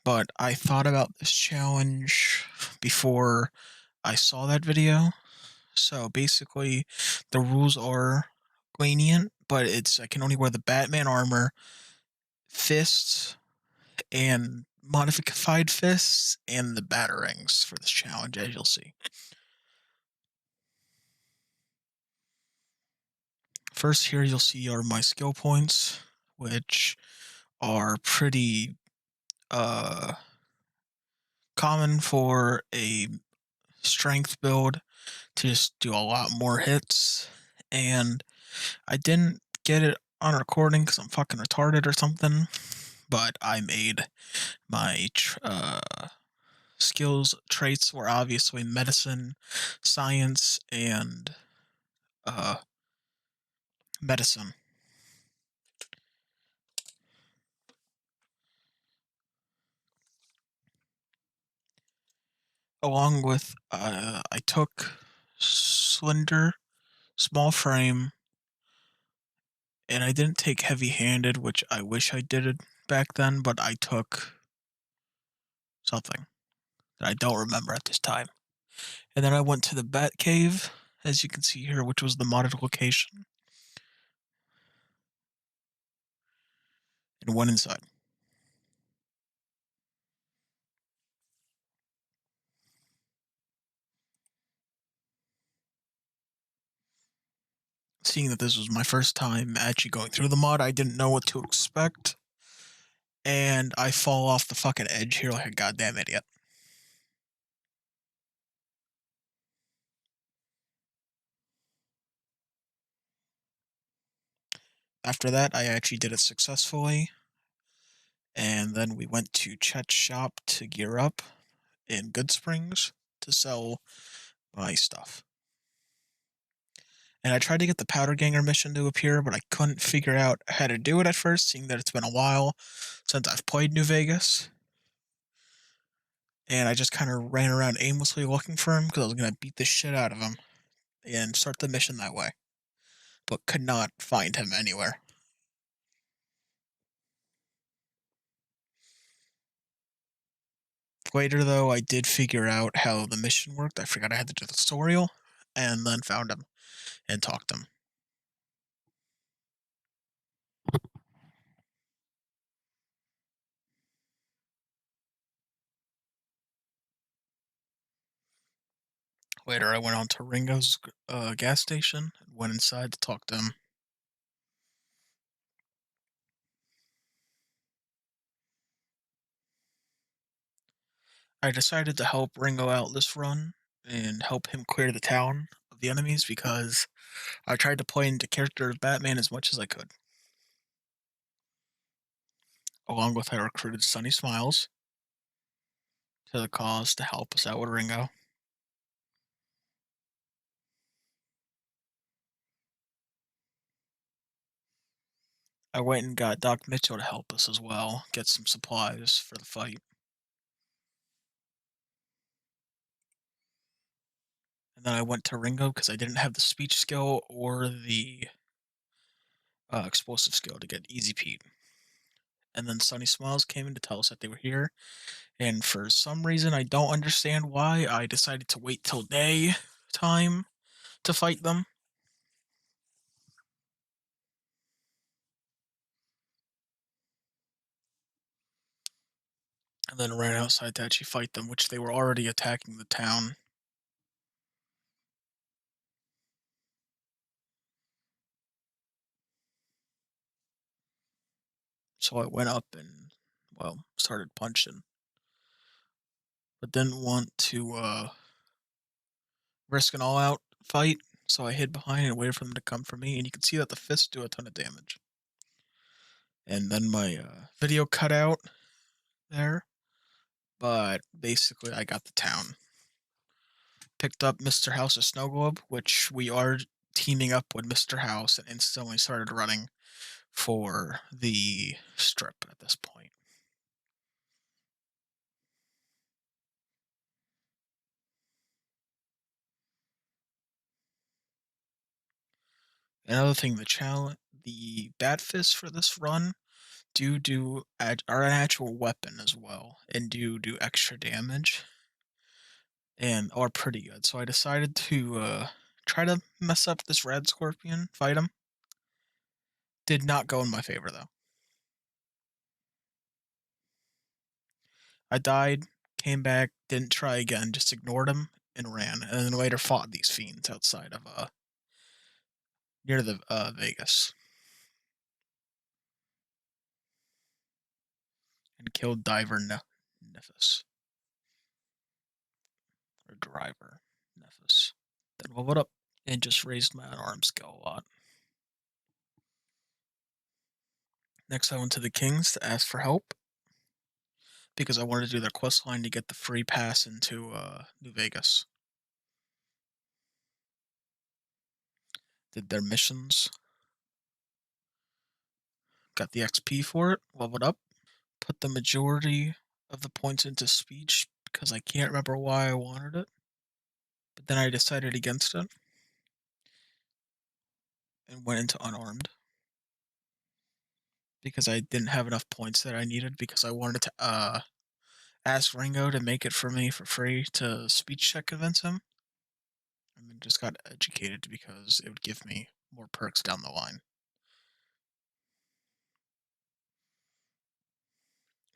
but I thought about this challenge before I saw that video. So basically, the rules are lenient, but I can only wear the Batman armor, fists, and modified fists, and the batarangs for this challenge, as you'll see. First, here you'll see are my skill points, which are pretty uh common for a strength build to just do a lot more hits. And I didn't get it on recording because I'm fucking retarded or something, but I made my skills traits were obviously medicine, science, and uh, medicine. Along with, I took slender, small frame, and I didn't take heavy handed, which I wish I did it back then, but I took something that I don't remember at this time. And then I went to the Bat Cave, as you can see here, which was the modded location, and went inside. Seeing that this was my first time actually going through the mod, I didn't know what to expect, and I fall off the fucking edge here like a goddamn idiot. After that, I actually did it successfully, and then we went to Chet's shop to gear up in Good Springs to sell my stuff. And I tried to get the Powder Ganger mission to appear, but I couldn't figure out how to do it at first, seeing that it's been a while since I've played New Vegas. And I just kind of ran around aimlessly looking for him because I was going to beat the shit out of him and start the mission that way, but could not find him anywhere. Later, though, I did figure out how the mission worked. I forgot I had to do the tutorial, and then found him and talked to him. Later, I went on to Ringo's gas station and went inside to talk to him. I decided to help Ringo out this run and help him clear the town of the enemies because I tried to play into character of Batman as much as I could. Along with I recruited Sunny Smiles to the cause to help us out with Ringo. I went and got Doc Mitchell to help us as well, get some supplies for the fight. And then I went to Ringo because I didn't have the speech skill or the explosive skill to get Easy Pete. And then Sunny Smiles came in to tell us that they were here. And for some reason, I don't understand why, I decided to wait till day time to fight them. And then ran outside to actually fight them, which they were already attacking the town. So I went up and, well, started punching. But didn't want to risk an all out fight, so I hid behind and waited for them to come for me. And you can see that the fists do a ton of damage. And then my video cut out there, but basically I got the town. Picked up Mr. House's snow globe, which we are teaming up with Mr. House, and instantly started running for the strip at this point. Another thing, the bat fist for this run are an actual weapon as well, and do extra damage, and are pretty good. So I decided to try to mess up this red scorpion, fight him. Did not go in my favor though. I died, came back, didn't try again, just ignored him and ran, and then later fought these fiends outside of near the Vegas and killed Nephis or Driver Nephis. Then leveled up and just raised my unarmed skill a lot. Next, I went to the Kings to ask for help because I wanted to do their quest line to get the free pass into New Vegas. Did their missions, got the XP for it, leveled up, put the majority of the points into speech because I can't remember why I wanted it. But then I decided against it and went into unarmed because I didn't have enough points that I needed because I wanted to ask Ringo to make it for me for free to speech check convince him. And then just got educated because it would give me more perks down the line.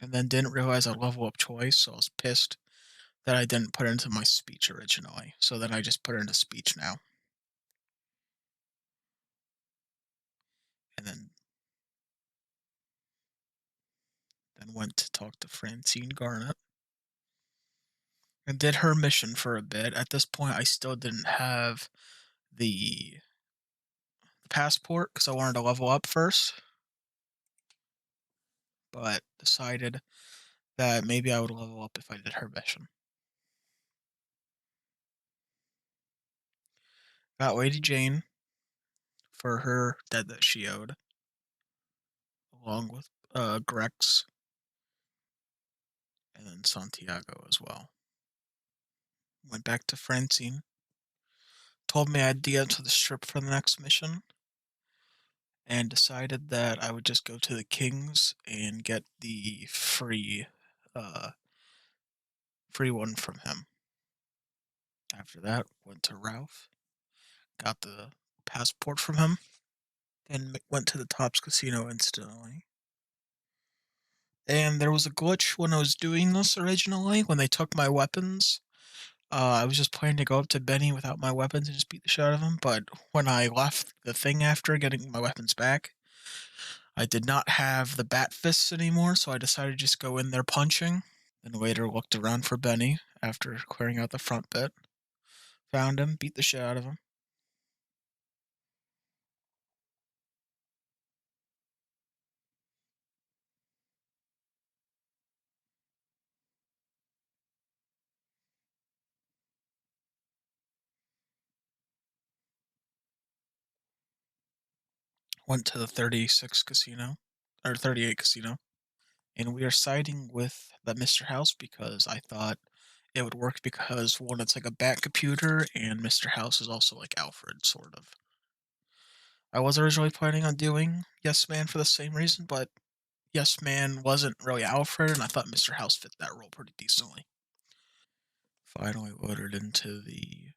And then didn't realize I'd level up twice, so I was pissed that I didn't put it into my speech originally. So then I just put it into speech now. And then went to talk to Francine Garnet and did her mission for a bit. At this point, I still didn't have the passport because I wanted to level up first, but decided that maybe I would level up if I did her mission. Got Lady Jane for her debt that she owed, along with Grex and then Santiago as well. Went back to Francine, told me I'd get to the strip for the next mission, and decided that I would just go to the Kings and get the uh, free one from him. After that, went to Ralph, got the passport from him, then went to the Tops Casino instantly. And there was a glitch when I was doing this originally, when they took my weapons. I was just planning to go up to Benny without my weapons and just beat the shit out of him, but when I left the thing after getting my weapons back, I did not have the bat fists anymore, so I decided to just go in there punching. Then later looked around for Benny after clearing out the front bit. Found him, beat the shit out of him. Went to the 36 casino, or 38 casino, and we are siding with the Mr. House because I thought it would work because one, it's like a bat computer, and Mr. House is also like Alfred, sort of. I was originally planning on doing Yes Man for the same reason, but Yes Man wasn't really Alfred, and I thought Mr. House fit that role pretty decently. Finally loaded into the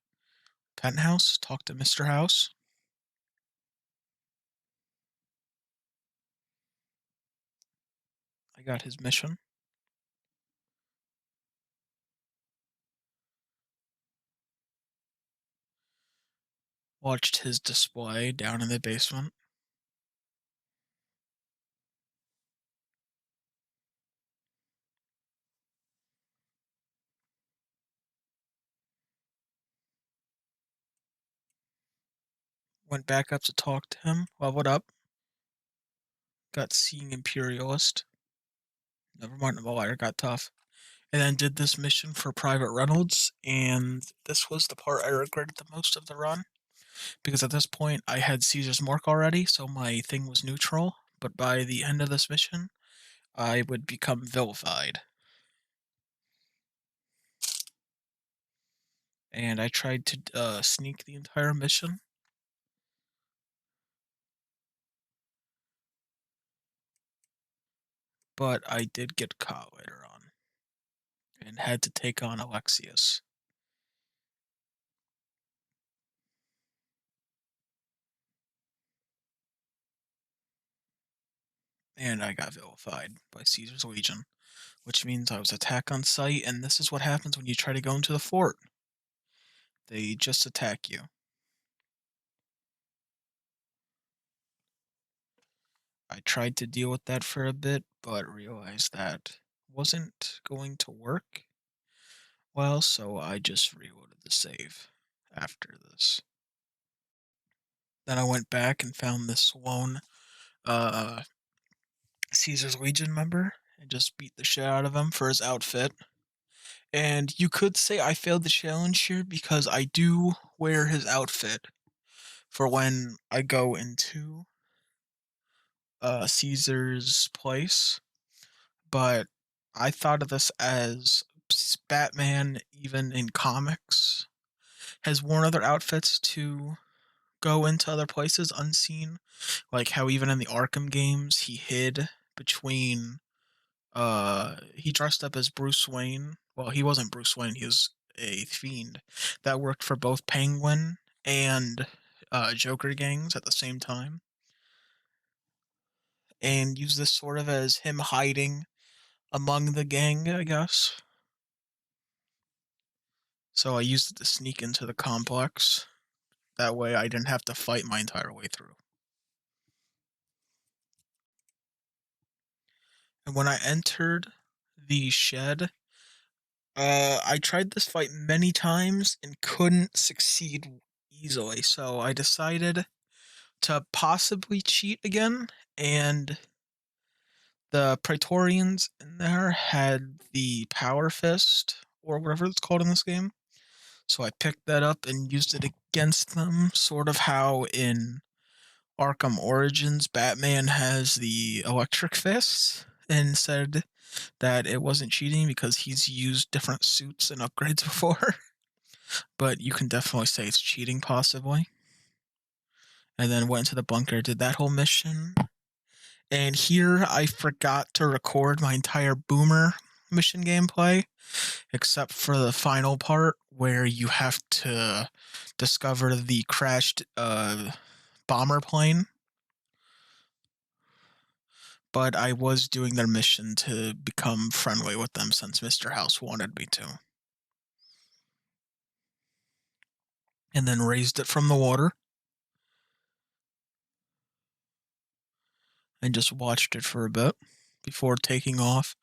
penthouse, talked to Mr. House. I got his mission. Watched his display down in the basement. Went back up to talk to him, leveled up. Got Seeing Imperialist. Never mind, the wire got tough. And then did this mission for Private Reynolds, and this was the part I regretted the most of the run. Because at this point, I had Caesar's Mark already, so my thing was neutral. But by the end of this mission, I would become vilified. And I tried to sneak the entire mission. but I did get caught later on and had to take on Alexius. And I got vilified by Caesar's Legion, which means I was attacked on sight, and this is what happens when you try to go into the fort. They just attack you. I tried to deal with that for a bit, but realized that wasn't going to work well, so I just reloaded the save after this. Then I went back and found this lone uh, Caesar's Legion member and just beat the shit out of him for his outfit. And you could say I failed the challenge here because I do wear his outfit for when I go into Caesar's place, but I thought of this as Batman, even in comics, has worn other outfits to go into other places unseen. Like how even in the Arkham games, he hid between. He dressed up as Bruce Wayne. Well, he wasn't Bruce Wayne. He was a fiend that worked for both Penguin and Joker gangs at the same time, and used this sort of as him hiding among the gang, I guess. So I used it to sneak into the complex. That way I didn't have to fight my entire way through. And when I entered the shed, I tried this fight many times and couldn't succeed easily. So I decided to possibly cheat again, and the Praetorians in there had the Power Fist, or whatever it's called in this game. So I picked that up and used it against them, sort of how in Arkham Origins Batman has the Electric Fists, and said that it wasn't cheating because he's used different suits and upgrades before. But you can definitely say it's cheating, possibly. And then went into the bunker, did that whole mission. And here I forgot to record my entire Boomer mission gameplay, except for the final part where you have to discover the crashed bomber plane. But I was doing their mission to become friendly with them since Mr. House wanted me to. And then raised it from the water and just watched it for a bit before taking off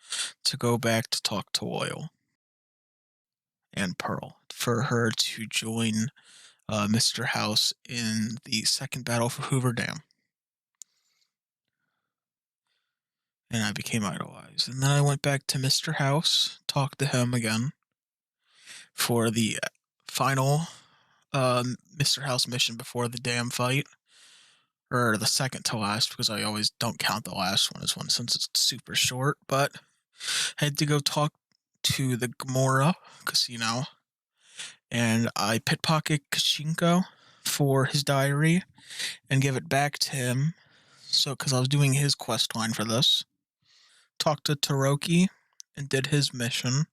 to go back to talk to Loyal and Pearl for her to join Mr. House in the second battle for Hoover Dam. And I became idolized. And then I went back to Mr. House, talked to him again for the final Mr. House mission before the dam fight. Or the second to last, because I always don't count the last one as one since it's super short. But I had to go talk to the Gamora casino, and I pickpocket Kachinko for his diary and give it back to him. So, because I was doing his quest line for this, talked to Taroki and did his mission,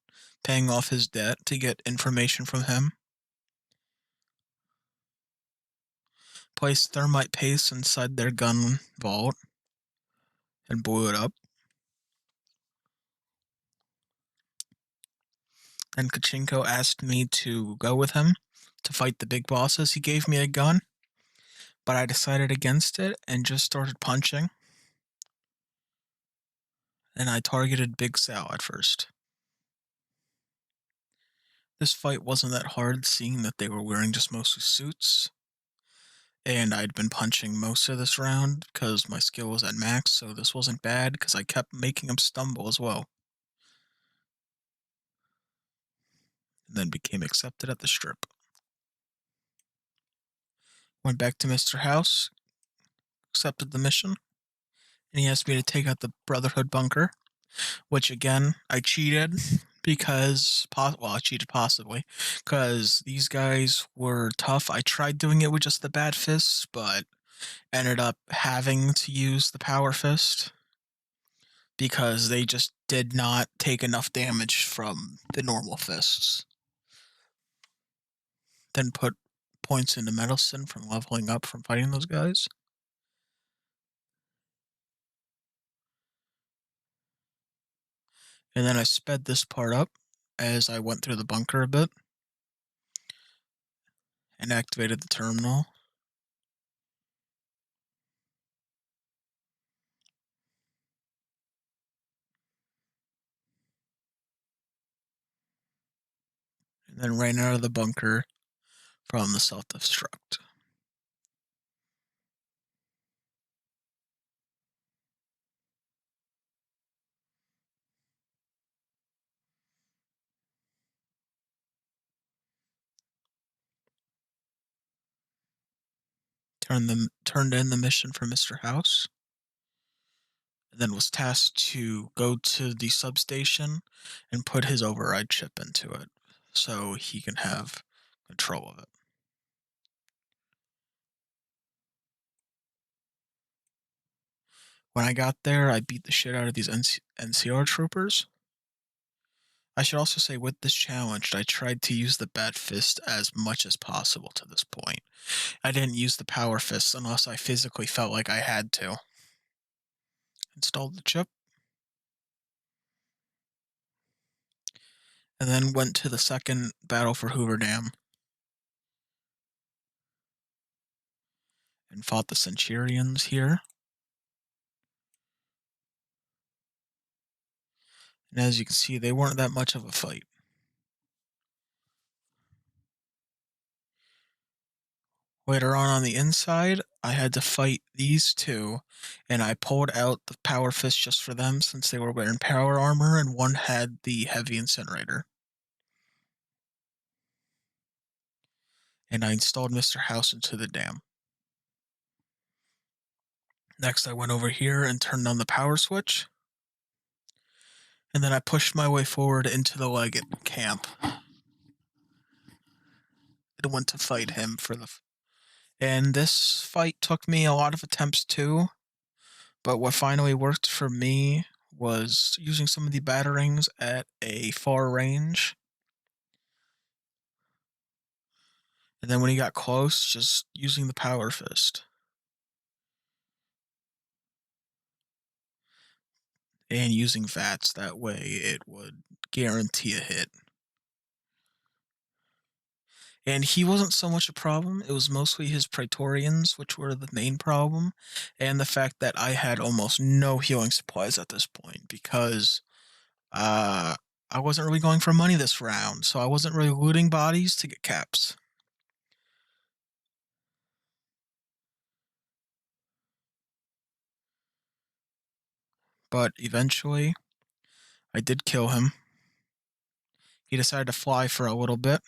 paying off his debt to get information from him. Placed thermite paste inside their gun vault and blew it up. And Kachinko asked me to go with him to fight the big bosses. He gave me a gun, but I decided against it and just started punching. And I targeted Big Sal at first. This fight wasn't that hard, seeing that they were wearing just mostly suits. And I'd been punching most of this round because my skill was at max, so this wasn't bad because I kept making him stumble as well. And then became accepted at the strip. Went back to Mr. House, accepted the mission, and he asked me to take out the Brotherhood bunker, which again, I cheated because, I cheated possibly, because these guys were tough. I tried doing it with just the bad fists, but ended up having to use the power fist because they just did not take enough damage from the normal fists. Then put points into medicine from leveling up from fighting those guys. And then I sped this part up as I went through the bunker a bit and activated the terminal. And then ran out of the bunker from the self-destruct. Turned in the mission for Mr. House, and then was tasked to go to the substation and put his override chip into it so he can have control of it. When I got there, I beat the shit out of these NCR troopers. I should also say, with this challenge, I tried to use the Bat Fist as much as possible to this point. I didn't use the Power Fist unless I physically felt like I had to. Installed the chip, and then went to the second battle for Hoover Dam and fought the Centurions here. And as you can see, they weren't that much of a fight. Later on the inside, I had to fight these two, and I pulled out the Power Fist just for them since they were wearing power armor, and one had the Heavy Incinerator. And I installed Mr. House into the dam. Next, I went over here and turned on the power switch. And then I pushed my way forward into the Leggett camp. I went to fight him for the... And this fight took me a lot of attempts too. But what finally worked for me was using some of the batterings at a far range. And then when he got close, just using the Power Fist. And using VATS, that way it would guarantee a hit. And he wasn't so much a problem. It was mostly his Praetorians, which were the main problem, and the fact that I had almost no healing supplies at this point because I wasn't really going for money this round, so I wasn't really looting bodies to get caps. But eventually, I did kill him. He decided to fly for a little bit.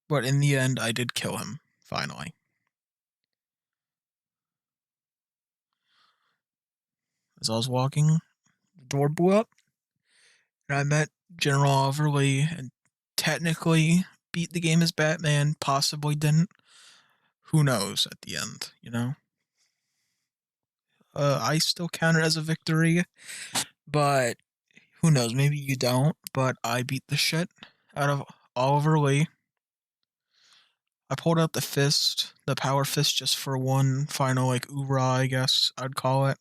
But in the end, I did kill him, finally. As I was walking, the door blew up, and I met General Overly, and technically beat the game as Batman, possibly didn't. Who knows at the end, you know? I still count it as a victory, but who knows, maybe you don't, but I beat the shit out of Oliver Lee. I pulled out the fist, the power fist, just for one final, like, oorah, I guess I'd call it,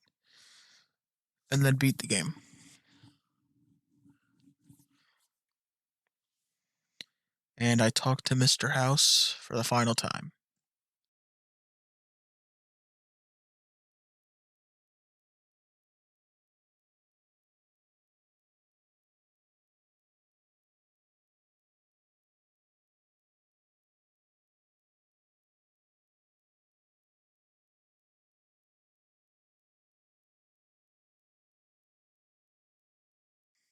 and then beat the game. And I talked to Mr. House for the final time.